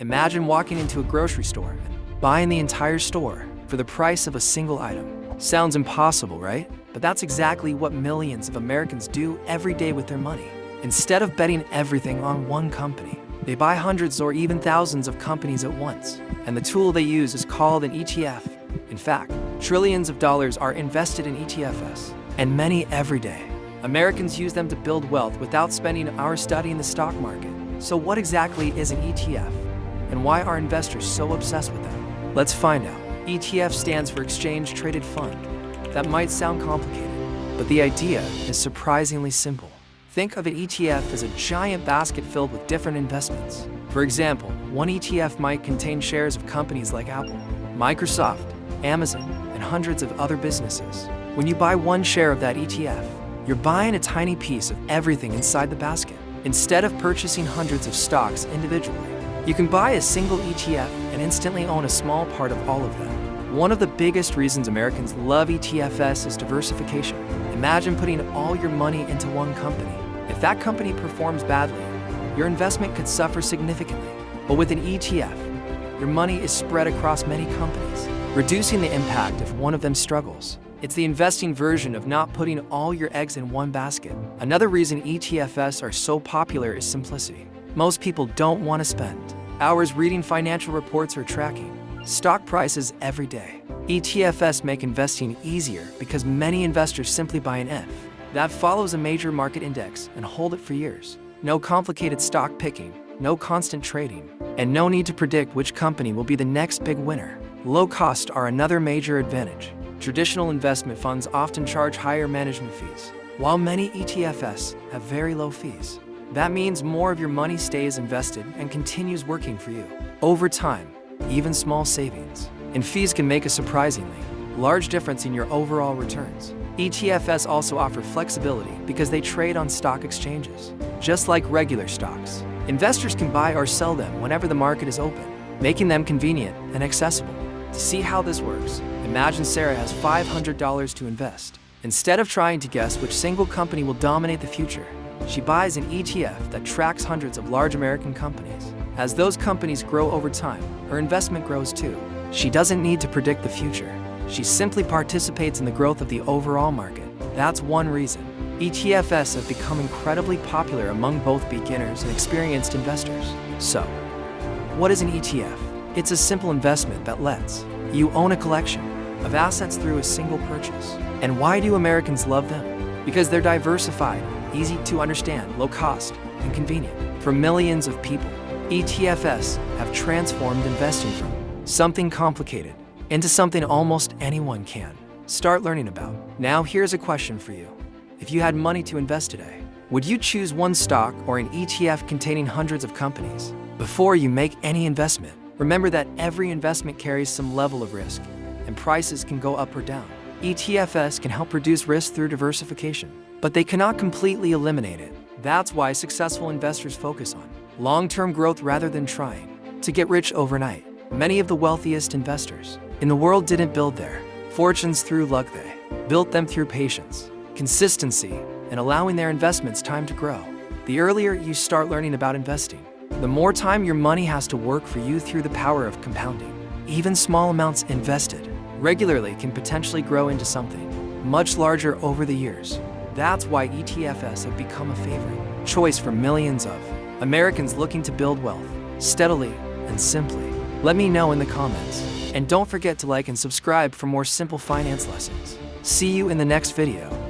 Imagine walking into a grocery store and buying the entire store for the price of a single item. Sounds impossible, right? But that's exactly what millions of Americans do every day with their money. Instead of betting everything on one company, they buy hundreds or even thousands of companies at once. And the tool they use is called an ETF. In fact, trillions of dollars are invested in ETFs, and many every day. Americans use them to build wealth without spending hours studying the stock market. So what exactly is an ETF? And why are investors so obsessed with them? Let's find out. ETF stands for Exchange Traded Fund. That might sound complicated, but the idea is surprisingly simple. Think of an ETF as a giant basket filled with different investments. For example, one ETF might contain shares of companies like Apple, Microsoft, Amazon, and hundreds of other businesses. When you buy one share of that ETF, you're buying a tiny piece of everything inside the basket. Instead of purchasing hundreds of stocks individually, you can buy a single ETF and instantly own a small part of all of them. One of the biggest reasons Americans love ETFs is diversification. Imagine putting all your money into one company. If that company performs badly, your investment could suffer significantly. But with an ETF, your money is spread across many companies, reducing the impact if one of them struggles. It's the investing version of not putting all your eggs in one basket. Another reason ETFs are so popular is simplicity. Most people don't want to spend hours reading financial reports or tracking stock prices every day. ETFs make investing easier because many investors simply buy an ETF that follows a major market index and hold it for years. No complicated stock picking, no constant trading, and no need to predict which company will be the next big winner. Low costs are another major advantage. Traditional investment funds often charge higher management fees, while many ETFs have very low fees. That means more of your money stays invested and continues working for you. Over time, even small savings in fees can make a surprisingly large difference in your overall returns. ETFs also offer flexibility because they trade on stock exchanges. Just like regular stocks, investors can buy or sell them whenever the market is open, making them convenient and accessible. To see how this works, imagine Sarah has $500 to invest. Instead of trying to guess which single company will dominate the future, she buys an ETF that tracks hundreds of large American companies. As those companies grow over time, her investment grows too. She doesn't need to predict the future. She simply participates in the growth of the overall market. That's one reason ETFs have become incredibly popular among both beginners and experienced investors. So, what is an ETF? It's a simple investment that lets you own a collection of assets through a single purchase. And why do Americans love them? Because they're diversified, easy to understand, low cost, and convenient. For millions of people, ETFs have transformed investing from something complicated into something almost anyone can start learning about. Now here's a question for you. If you had money to invest today, would you choose one stock or an ETF containing hundreds of companies? Before you make any investment, remember that every investment carries some level of risk, and prices can go up or down. ETFs can help reduce risk through diversification, but they cannot completely eliminate it. That's why successful investors focus on long-term growth rather than trying to get rich overnight. Many of the wealthiest investors in the world didn't build their fortunes through luck. They built them through patience, consistency, and allowing their investments time to grow. The earlier you start learning about investing, the more time your money has to work for you through the power of compounding. Even small amounts invested regularly can potentially grow into something much larger over the years. That's why ETFs have become a favorite choice for millions of Americans looking to build wealth steadily and simply. Let me know in the comments. And don't forget to like and subscribe for more simple finance lessons. See you in the next video.